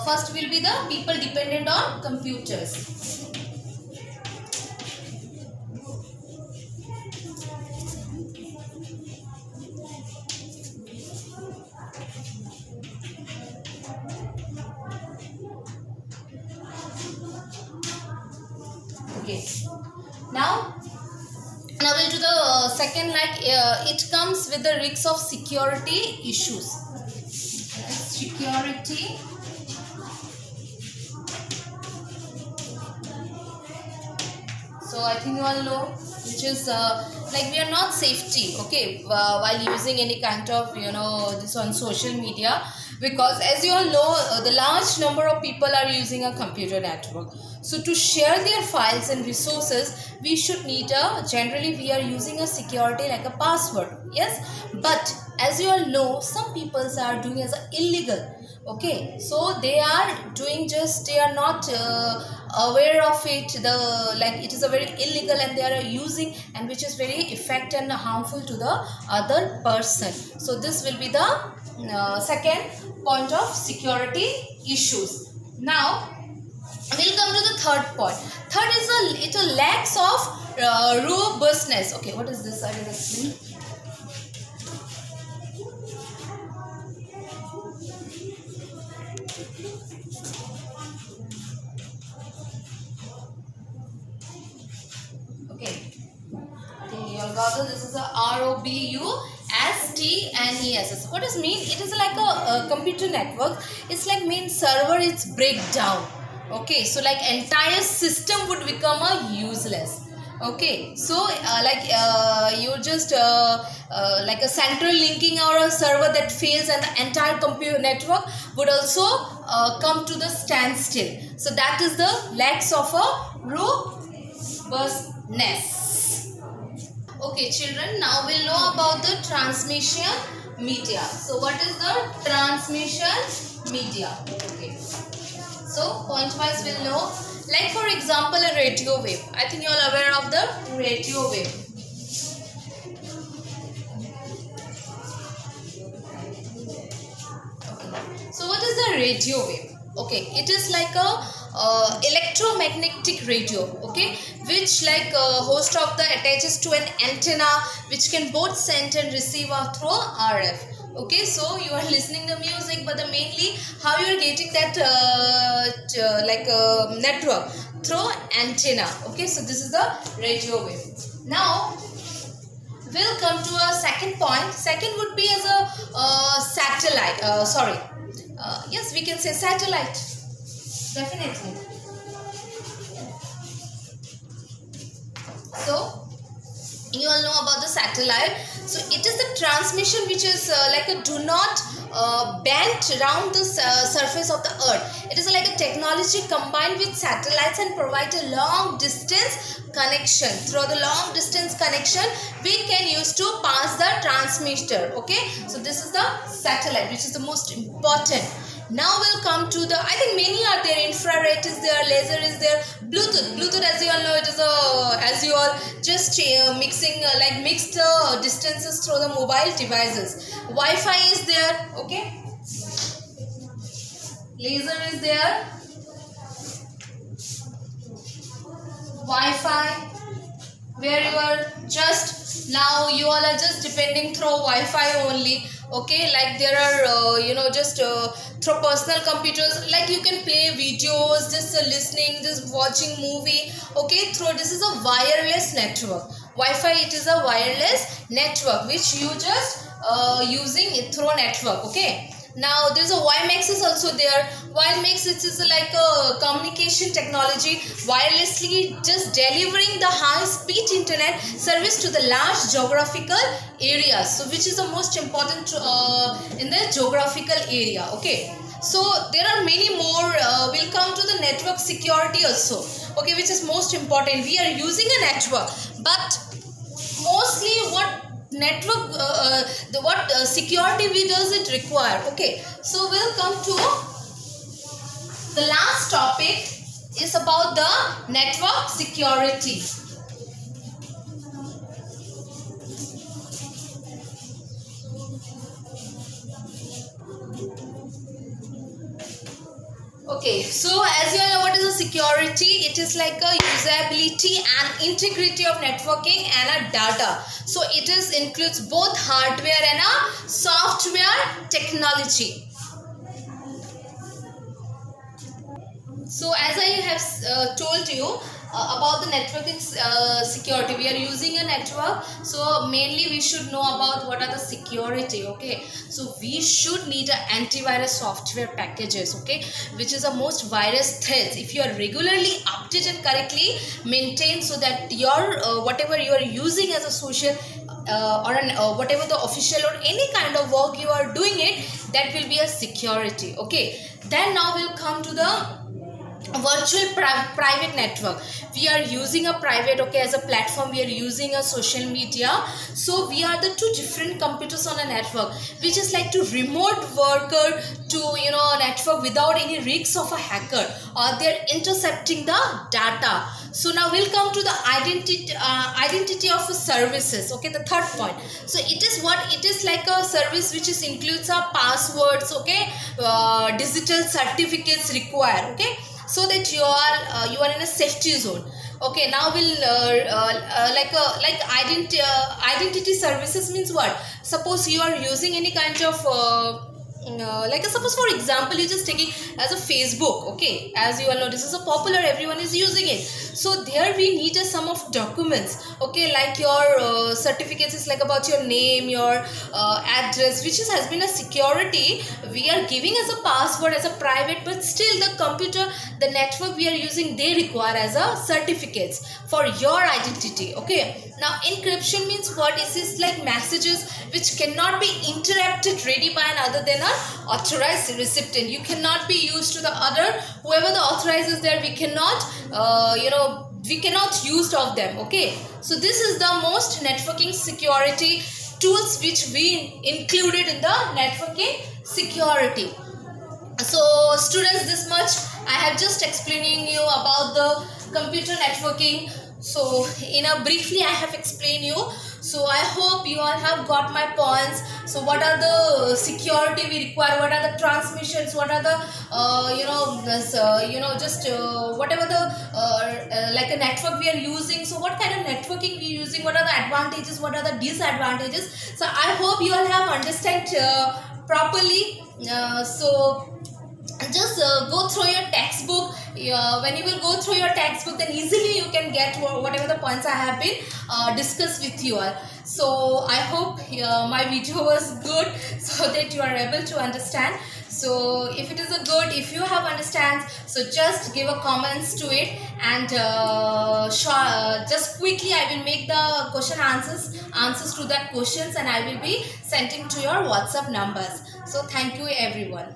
first will be the people dependent on computers. Okay. Now we'll do the second, like it comes with the risks of security issues. Security so I think you all know, which is like we are not safety, okay, while using any kind of this on social media, because as you all know the large number of people are using a computer network. So to share their files and resources, we should need generally we are using a security like a password, yes. But as you all know, some people are doing as a illegal, okay, so they are doing just, they are not aware of it, the like it is a very illegal and they are using, and which is very effect and harmful to the other person. So this will be the second point of security issues. Now we'll come to the third point. Third is a lacks of robustness. Okay, what is this? I will explain. Okay, you all got this. This is a ROBUSTNESS. What does mean? It is like a computer network. It's like main server is breakdown. Okay, so like entire system would become a useless. Okay, so you just like a central linking or a server that fails, and the entire computer network would also come to the standstill. So that is the lacks of a robustness. Okay children, now we'll know about the transmission media. So what is the transmission media? Okay, so point wise we'll know, like for example a radio wave. I think you are aware of the radio wave. Okay. So what is the radio wave? Okay, it is like a electromagnetic radio, okay, which like host of the attaches to an antenna which can both send and receive through RF. Okay, so you are listening to music, but the mainly how you are getting that network through antenna. Okay, so this is the radio wave. Now we'll come to a second point. Second would be as a satellite. Yes, we can say satellite. Definitely. So you all know about the satellite. So it is the transmission which is like a do not bend around the surface of the earth. It is like a technology combined with satellites and provide a long distance connection. Through the long distance connection we can use to pass the transmitter. Okay, so this is the satellite, which is the most important. Now we'll come to the, I think many are there. Infrared is there, laser is there, Bluetooth, as you all know, it is as you all just mixing mixed distances through the mobile devices. Wi-Fi is there, okay, laser is there, Wi-Fi, where you are just now you all are just depending through Wi-Fi only. Okay, like there are just through personal computers, like you can play videos, just listening, just watching movie. Okay, through this is a wireless network. Wi-Fi, it is a wireless network which you just using it through network. Okay, now there's a WiMAX is also there. WiMAX, it is like a communication technology, wirelessly just delivering the high speed internet service to the large geographical areas. So which is the most important in the geographical area. Okay, so there are many more. We'll come to the network security also. Okay, which is most important. We are using a network, but mostly what network what security we does it require. Okay, so we'll come to the last topic is about the network security. Okay, so as you all know, what is a security? It is like a usability and integrity of networking and a data. So it is includes both hardware and a software technology. So as I have told you about the networking security, we are using a network. So mainly we should know about what are the security. Okay, so we should need a antivirus software packages. Okay, which is the most virus threats. If you are regularly updated correctly, maintain so that your whatever you are using as a social or an whatever the official or any kind of work you are doing it, that will be a security. Okay, then now we'll come to the virtual private network. We are using a private, okay, as a platform. We are using a social media. So we are the two different computers on a network, which is like to remote worker to network without any risks of a hacker or they're intercepting the data. So now we'll come to the identity of services. Okay, the third point. So it is what it is like a service which is includes our passwords. Okay, digital certificates required. Okay, so that you are in a safety zone. Okay, now we'll identity services means what? Suppose you are using any kind of suppose for example you just taking as a Facebook. Okay, as you all know, this is a popular, everyone is using it. So there we need a sum of documents. Okay, like your certificates is like about your name, your address, which has been a security we are giving as a password as a private, but still the computer, the network we are using, they require as a certificates for your identity. Okay, now encryption means what? It is like messages which cannot be interrupted ready by another than an authorized recipient. You cannot be used to the other, whoever the authorized is there, we cannot we cannot use of them. Okay, so this is the most networking security tools which we included in the networking security. So students, this much I have just explaining you about the computer networking. So in a briefly I have explained you. So I hope you all have got my points. So what are the security we require, what are the transmissions, what are the whatever the like a network we are using. So what kind of networking we are using, what are the advantages, what are the disadvantages. So I hope you all have understand properly. So just go through your textbook. When you will go through your textbook, then easily you can get whatever the points I have been discussed with you all. So I hope my video was good so that you are able to understand. So if it is a good, if you have understand, so just give a comments to it, and just quickly I will make the question answers to that questions, and I will be sending to your WhatsApp numbers. So thank you everyone.